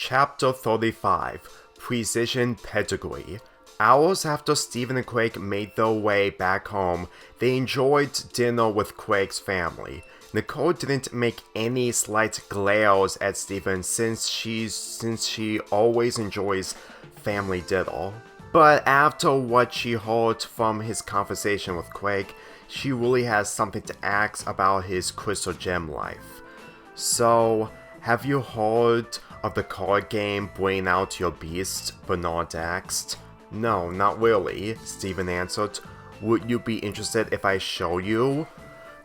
Chapter 35, Precision Pedigree. Hours after Stephen and Craig made their way back home, they enjoyed dinner with Craig's family. Nicole didn't make any slight glares at Stephen since she always enjoys family diddle. But after what she heard from his conversation with Craig, she really has something to ask about his crystal gem life. So, have you heard of the card game Bring Out Your Beast? Bernard asked. No, not really, Stephen answered. Would you be interested if I show you?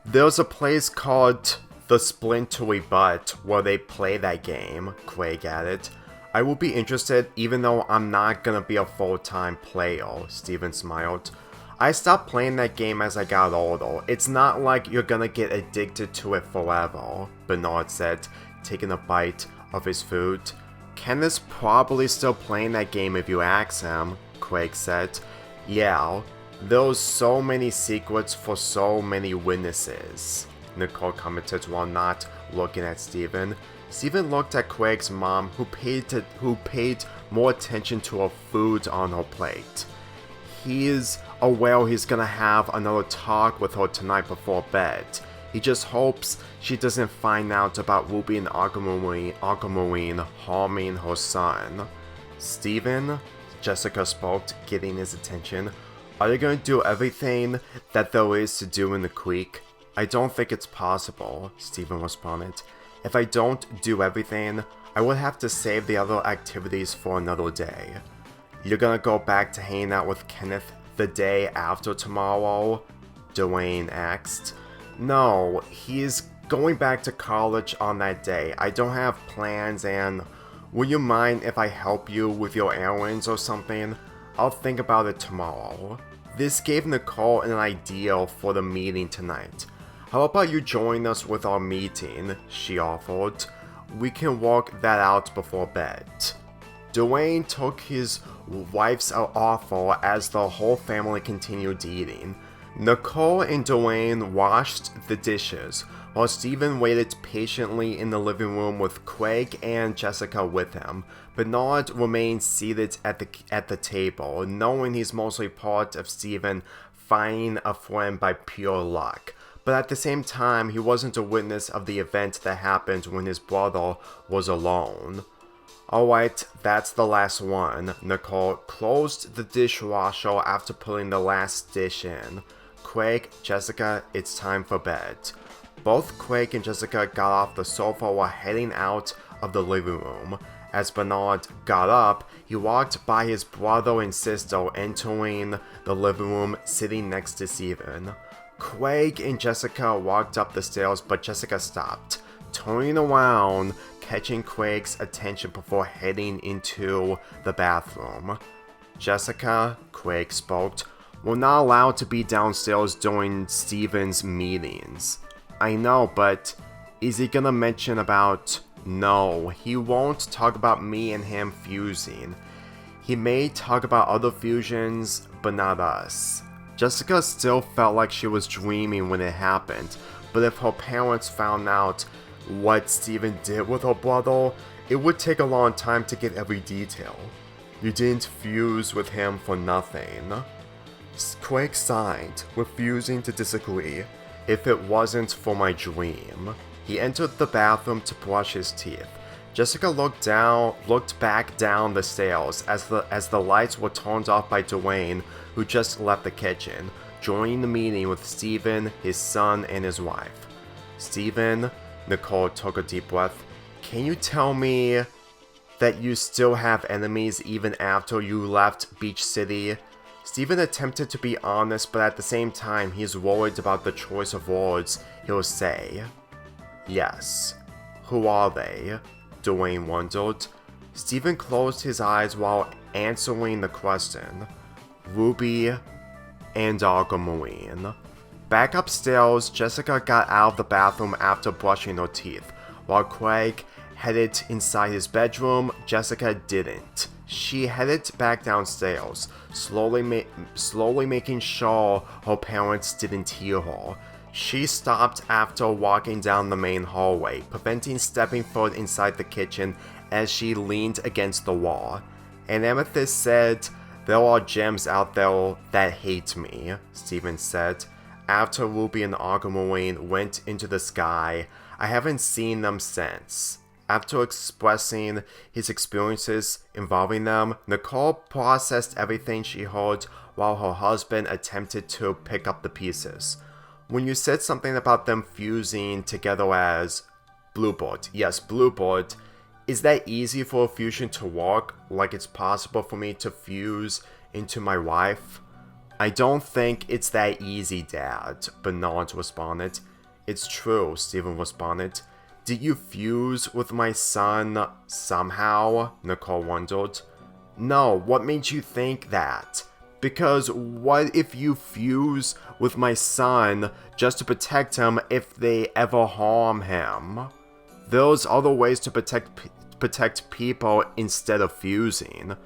There's a place called The Splintery Butt where they play that game, Craig added. I will be interested even though I'm not gonna be a full-time player, Stephen smiled. I stopped playing that game as I got older. It's not like you're gonna get addicted to it forever, Bernard said, taking a bite of his food. Ken is probably still playing that game if you ask him, Craig said. Yeah, there's so many secrets for so many witnesses, Nicole commented while not looking at Stephen. Stephen looked at Craig's mom, who paid more attention to her food on her plate. He's aware he's gonna have another talk with her tonight before bed. He just hopes she doesn't find out about Ruby and Aquamarine harming her son. Stephen, Jessica spoke, getting his attention. Are you going to do everything that there is to do in the creek? I don't think it's possible, Stephen responded. If I don't do everything, I would have to save the other activities for another day. You're gonna go back to hanging out with Kenneth the day after tomorrow? Dwayne asked. No, he's going back to college on that day. I don't have plans, and would you mind if I help you with your errands or something? I'll think about it tomorrow. This gave Nicole an idea for the meeting tonight. How about you join us with our meeting, she offered. We can work that out before bed. Dwayne took his wife's offer as the whole family continued eating. Nicole and Dwayne washed the dishes, while Stephen waited patiently in the living room with Craig and Jessica with him. Bernard remained seated at the table, knowing he's mostly part of Stephen finding a friend by pure luck. But at the same time, he wasn't a witness of the event that happened when his brother was alone. Alright, that's the last one. Nicole closed the dishwasher after putting the last dish in. Craig, Jessica, it's time for bed. Both Craig and Jessica got off the sofa while heading out of the living room. As Bernard got up, he walked by his brother and sister entering the living room, sitting next to Stephen. Craig and Jessica walked up the stairs, but Jessica stopped, turning around, catching Craig's attention before heading into the bathroom. Jessica, Craig spoke, we're not allowed to be downstairs during Stephen's meetings. I know, but is he gonna mention about... No, he won't talk about me and him fusing. He may talk about other fusions, but not us. Jessica still felt like she was dreaming when it happened, but if her parents found out what Stephen did with her brother, it would take a long time to get every detail. You didn't fuse with him for nothing. Craig sighed, refusing to disagree. If it wasn't for my dream. He entered the bathroom to brush his teeth. Jessica looked back down the stairs as the lights were turned off by Dwayne, who just left the kitchen, joining the meeting with Stephen, his son, and his wife. Stephen, Nicole took a deep breath. Can you tell me that you still have enemies even after you left Beach City? Stephen attempted to be honest, but at the same time, he's worried about the choice of words he'll say. Yes. Who are they? Dwayne wondered. Stephen closed his eyes while answering the question. Ruby and Aquamarine. Back upstairs, Jessica got out of the bathroom after brushing her teeth. While Craig headed inside his bedroom, Jessica didn't. She headed back downstairs, slowly making sure her parents didn't hear her. She stopped after walking down the main hallway, preventing stepping foot inside the kitchen as she leaned against the wall. And Amethyst said, "There are gems out there that hate me," Steven said. "After Ruby and Aquamarine went into the sky, I haven't seen them since." After expressing his experiences involving them, Nicole processed everything she heard while her husband attempted to pick up the pieces. When you said something about them fusing together as Bluebird, yes, Bluebird, is that easy for a fusion to work? Like it's possible for me to fuse into my wife? "I don't think it's that easy, Dad," Bernard responded. "It's true," Steven responded. "Did you fuse with my son somehow?" Nicole wondered. "No, what made you think that? Because what if you fuse with my son just to protect him if they ever harm him? There's other ways to protect people instead of fusing."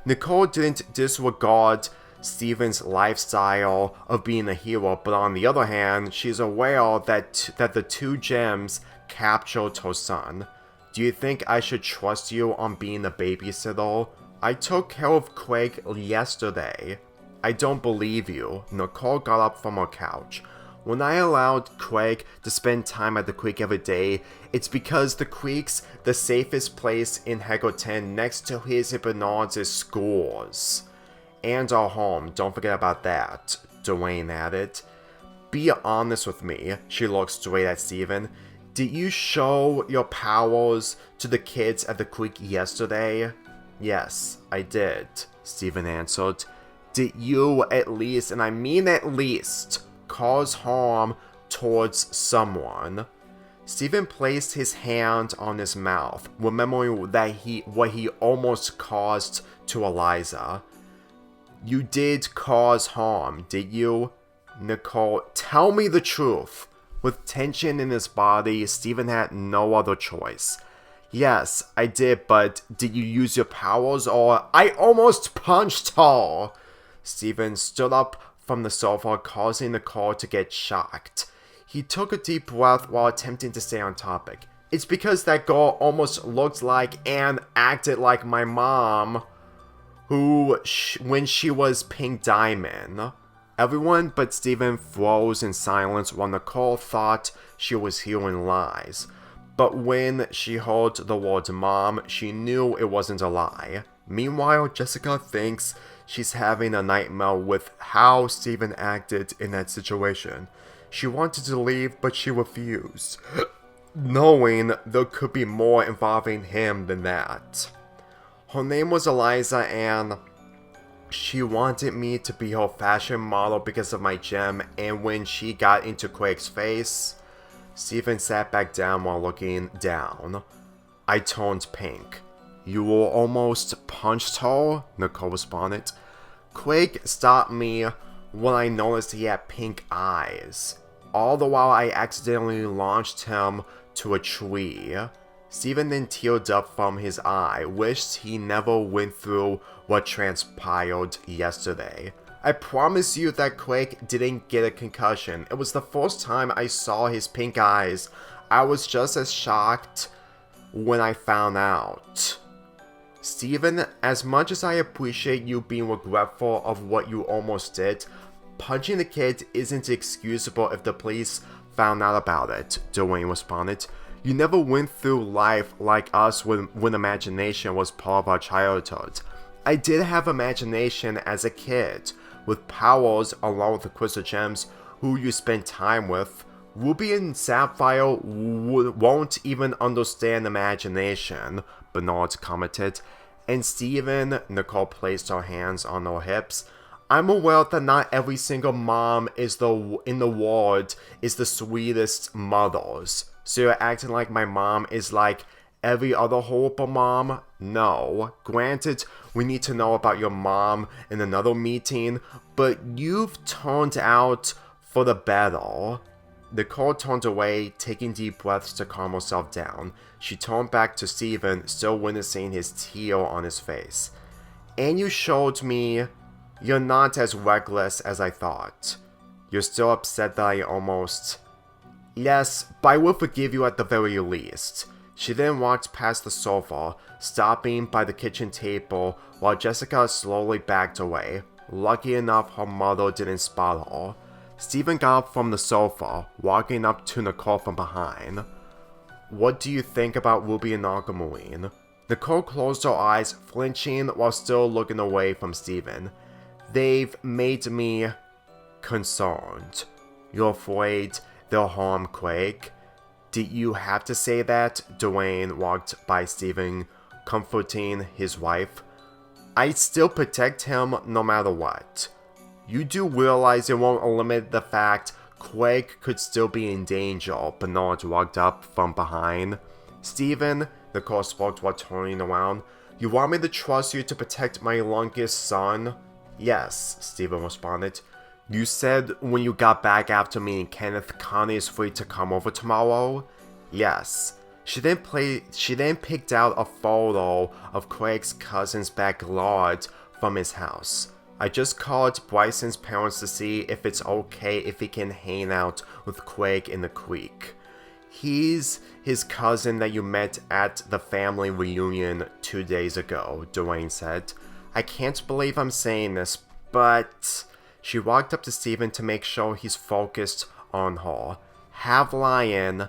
Nicole didn't disregard Steven's lifestyle of being a hero, but on the other hand, she's aware that the two gems captured her son. "Do you think I should trust you on being a babysitter? I took care of Craig yesterday." "I don't believe you." Nicole got up from her couch. "When I allowed Craig to spend time at the creek every day, it's because the creek's the safest place in Herkleton next to his and Bernard's schools. And our home, don't forget about that," Dwayne added. "Be honest with me," she looked straight at Steven. "Did you show your powers to the kids at the creek yesterday?" "Yes, I did," Steven answered. "Did you at least, and I mean at least, cause harm towards someone?" Steven placed his hand on his mouth, remembering what he almost caused to Eliza. "You did cause harm, did you?" "Nicole, tell me the truth." With tension in his body, Steven had no other choice. "Yes, I did, but did you use your powers or—" "I almost punched her!" Steven stood up from the sofa, causing Nicole to get shocked. He took a deep breath while attempting to stay on topic. "It's because that girl almost looked like and acted like my mom, when she was Pink Diamond." Everyone but Steven froze in silence while Nicole thought she was hearing lies. But when she heard the word mom, she knew it wasn't a lie. Meanwhile, Jessica thinks she's having a nightmare with how Steven acted in that situation. She wanted to leave, but she refused, knowing there could be more involving him than that. Her name was Eliza, and she wanted me to be her fashion model because of my gem, and when she got into Craig's face, Steven sat back down while looking down. "I turned pink." "You were almost punched her?" Nicole responded. "Craig stopped me when I noticed he had pink eyes. All the while I accidentally launched him to a tree." Steven then teared up from his eye, wished he never went through what transpired yesterday. "I promise you that Craig didn't get a concussion. It was the first time I saw his pink eyes. I was just as shocked when I found out." "Steven, as much as I appreciate you being regretful of what you almost did, punching the kid isn't excusable if the police found out about it," Dwayne responded. "You never went through life like us when imagination was part of our childhood. I did have imagination as a kid, with powers along with the crystal gems who you spend time with. Ruby and Sapphire won't even understand imagination," Bernard commented. "And Steven," Nicole placed her hands on her hips, "I'm aware that not every single mom in the world is the sweetest mothers. So you're acting like my mom is like every other horrible mom? No. Granted, we need to know about your mom in another meeting, but you've turned out for the better." Nicole turned away, taking deep breaths to calm herself down. She turned back to Steven, still witnessing his tear on his face. "And you showed me you're not as reckless as I thought." You're still upset that I almost... Yes, but I will forgive you at the very least. She then walked past the sofa, stopping by the kitchen table while Jessica slowly backed away. Lucky enough, her mother didn't spot her. Steven got up from the sofa, walking up to Nicole from behind. What do you think about Ruby and Aquamarine? Nicole closed her eyes, flinching while still looking away from Steven. They've made me concerned. You're afraid they'll harm Craig? Did you have to say that? Dwayne walked by Steven, comforting his wife. I'd still protect him no matter what. You do realize it won't eliminate the fact Craig could still be in danger, Bernard walked up from behind. Steven, Nicole spoke while turning around. You want me to trust you to protect my youngest son? Yes, Steven responded. You said when you got back after meeting Kenneth, Connie is free to come over tomorrow? Yes. She then picked out a photo of Craig's cousin's backyard from his house. I just called Bryson's parents to see if it's okay if he can hang out with Craig in the creek. He's his cousin that you met at the family reunion 2 days ago, Dwayne said. I can't believe I'm saying this, but... She walked up to Steven to make sure he's focused on her. Have Lion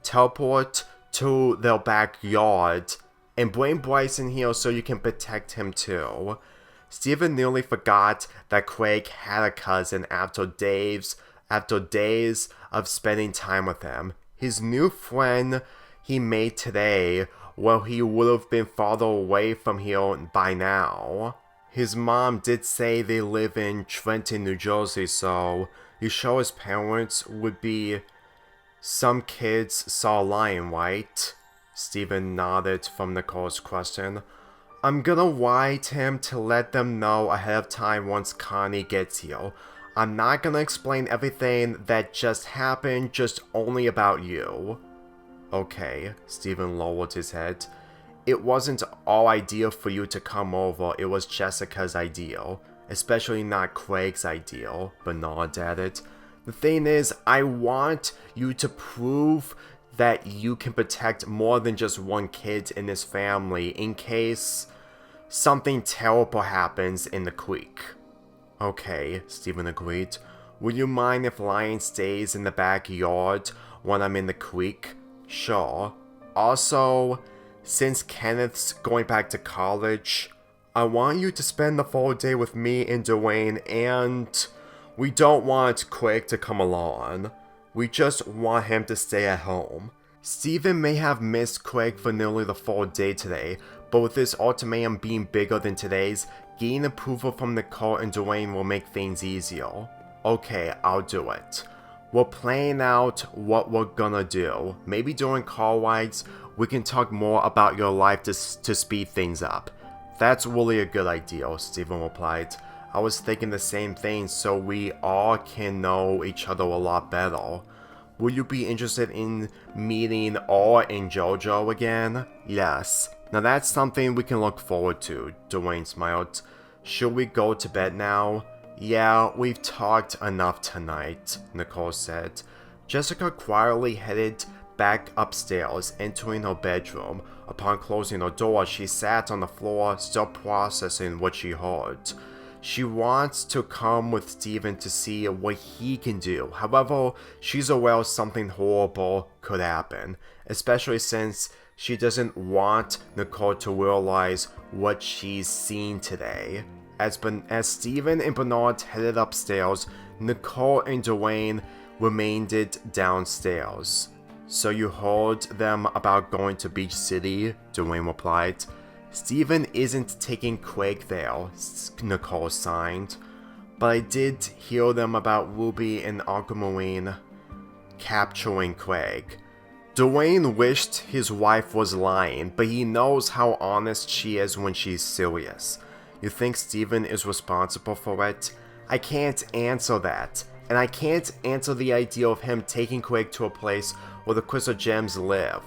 teleport to their backyard and bring Bryson here so you can protect him too. Steven nearly forgot that Craig had a cousin after days of spending time with him. His new friend he made today, well, he would have been farther away from here by now. His mom did say they live in Trenton, New Jersey, so you sure his parents would be... Some kids saw a lion, right? Steven nodded from Nicole's question. I'm gonna write him to let them know ahead of time once Connie gets here. I'm not gonna explain everything that just happened, just only about you. Okay, Steven lowered his head. It wasn't our idea for you to come over, it was Jessica's idea. Especially not Craig's idea, Bernard added. The thing is, I want you to prove that you can protect more than just one kid in this family in case something terrible happens in the creek. Okay, Steven agreed. Would you mind if Lion stays in the backyard when I'm in the creek? Sure. Also... Since Kenneth's going back to college, I want you to spend the full day with me and Dwayne, and we don't want Craig to come along. We just want him to stay at home. Steven may have missed Craig for nearly the full day today, but with this ultimatum being bigger than today's, getting approval from Nicole and Dwayne will make things easier. Okay, I'll do it. We're planning out what we're gonna do. Maybe during car rides, we can talk more about your life to speed things up. That's really a good idea, Steven replied. I was thinking the same thing so we all can know each other a lot better. Will you be interested in meeting Or and JoJo again? Yes. Now that's something we can look forward to, Dwayne smiled. Should we go to bed now? Yeah, we've talked enough tonight, Nicole said. Jessica quietly headed back upstairs, entering her bedroom. Upon closing her door, she sat on the floor, still processing what she heard. She wants to come with Steven to see what he can do. However, she's aware something horrible could happen, especially since she doesn't want Nicole to realize what she's seen today. As Steven and Bernard headed upstairs, Nicole and Dwayne remained downstairs. So you heard them about going to Beach City? Dwayne replied. Steven isn't taking Craig there, Nicole signed. But I did hear them about Ruby and Aquamarine capturing Craig. Dwayne wished his wife was lying, but he knows how honest she is when she's serious. You think Steven is responsible for it? I can't answer that. And I can't answer the idea of him taking Craig to a place where the crystal gems live.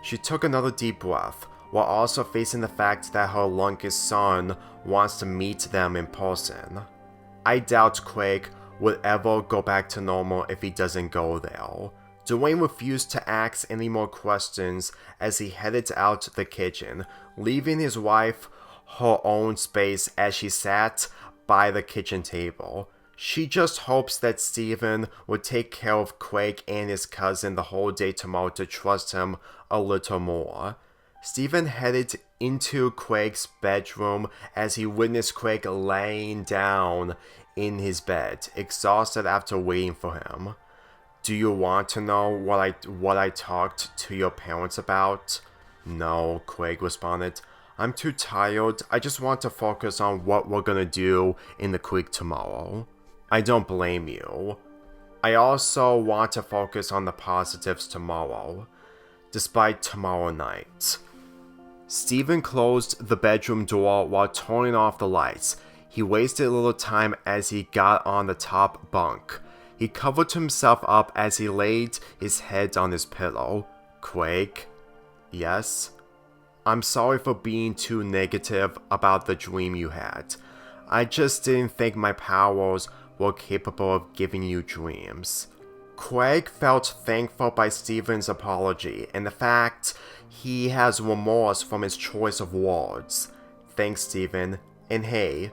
She took another deep breath, while also facing the fact that her youngest son wants to meet them in person. I doubt Craig would ever go back to normal if he doesn't go there. Dwayne refused to ask any more questions as he headed out the kitchen, leaving his wife her own space as she sat by the kitchen table. She just hopes that Steven would take care of Quake and his cousin the whole day tomorrow to trust him a little more. Steven headed into Quake's bedroom as he witnessed Quake laying down in his bed, exhausted after waiting for him. Do you want to know what I talked to your parents about? No, Quake responded. I'm too tired. I just want to focus on what we're gonna do in the creek tomorrow. I don't blame you. I also want to focus on the positives tomorrow, despite tomorrow night. Steven closed the bedroom door while turning off the lights. He wasted a little time as he got on the top bunk. He covered himself up as he laid his head on his pillow. Quake? Yes? I'm sorry for being too negative about the dream you had. I just didn't think my powers were capable of giving you dreams. Quake felt thankful by Steven's apology and the fact he has remorse from his choice of words. Thanks, Steven. And hey,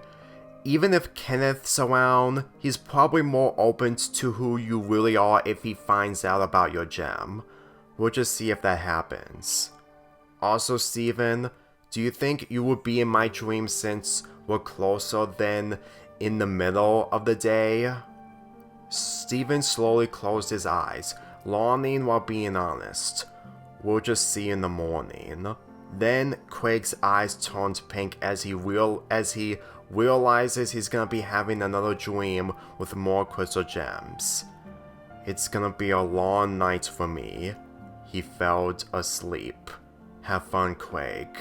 even if Kenneth's around, he's probably more open to who you really are if he finds out about your gem. We'll just see if that happens. Also, Steven, do you think you would be in my dream since we're closer than in the middle of the day? Steven slowly closed his eyes, yawning while being honest. We'll just see in the morning. Then Quake's eyes turned pink as he realizes he's gonna be having another dream with more crystal gems. It's gonna be a long night for me. He fell asleep. Have fun, Quake.